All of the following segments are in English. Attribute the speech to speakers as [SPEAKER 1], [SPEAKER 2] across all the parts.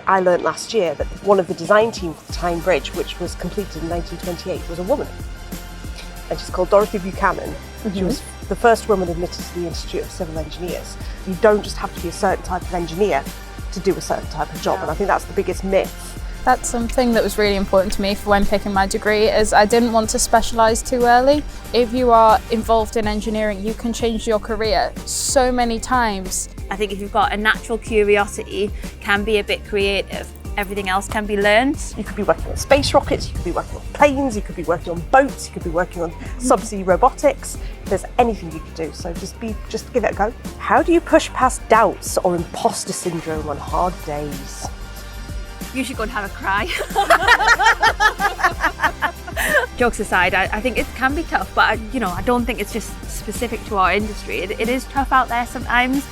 [SPEAKER 1] I learned last year that one of the design team for the Tyne Bridge, which was completed in 1928, was a woman. And she's called Dorothy Buchanan. She was the first woman admitted to the Institute of Civil Engineers. You don't just have to be a certain type of engineer to do a certain type of job, and I think that's the biggest myth.
[SPEAKER 2] That's something that was really important to me for when picking my degree, is I didn't want to specialise too early. If you are involved in engineering, you can change your career so many times.
[SPEAKER 3] I think if you've got a natural curiosity, can be a bit creative, everything else can be learned.
[SPEAKER 1] You could be working on space rockets, you could be working on planes, you could be working on boats, you could be working on subsea robotics. There's anything you could do, so just give it a go. How do you push past doubts or imposter syndrome on hard days?
[SPEAKER 3] You should go and have a cry. Jokes aside, I think it can be tough, but I don't think it's just specific to our industry. It is tough out there sometimes,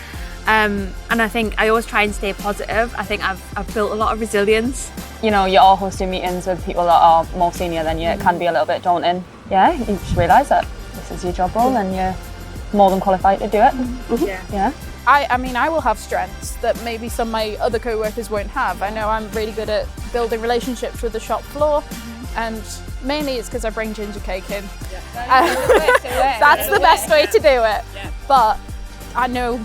[SPEAKER 3] and I think I always try and stay positive. I think I've built a lot of resilience.
[SPEAKER 4] You're all hosting meetings with people that are more senior than you. It can be a little bit daunting. Yeah, you just realise that this is your job role and you're more than qualified to do it. Yeah.
[SPEAKER 2] I mean, I will have strengths that maybe some of my other co-workers won't have. I know I'm really good at building relationships with the shop floor, and mainly it's because I bring ginger cake in. That's the best way to do it. But I know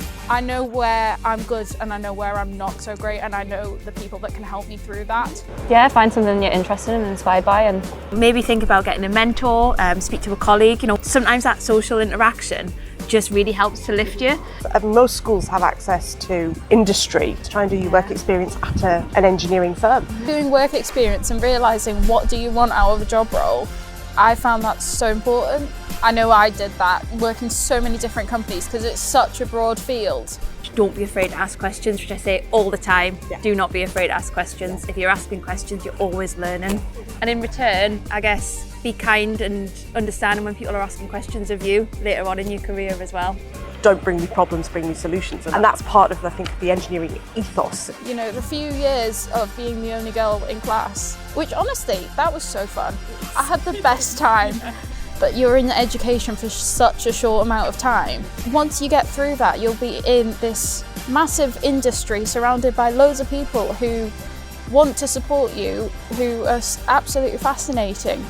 [SPEAKER 2] where I'm good and I know where I'm not so great, and I know the people that can help me through that.
[SPEAKER 4] Yeah, find something you're interested in and inspired by, and
[SPEAKER 3] maybe think about getting a mentor, speak to a colleague. Sometimes that social interaction just really helps to lift you.
[SPEAKER 1] Most schools have access to industry to try and do your work experience at an engineering firm.
[SPEAKER 2] Doing work experience and realising what do you want out of a job role, I found that so important. I know I did that, working so many different companies because it's such a broad field.
[SPEAKER 3] Don't be afraid to ask questions, which I say all the time. Do not be afraid to ask questions. If you're asking questions, you're always learning. And in return, I guess, be kind and understanding when people are asking questions of you later on in your career as well.
[SPEAKER 1] Don't bring me problems, bring me solutions. And that's part of, I think, the engineering ethos.
[SPEAKER 2] The few years of being the only girl in class, which honestly, that was so fun. I had the best time. But you're in education for such a short amount of time. Once you get through that, you'll be in this massive industry surrounded by loads of people who want to support you, who are absolutely fascinating.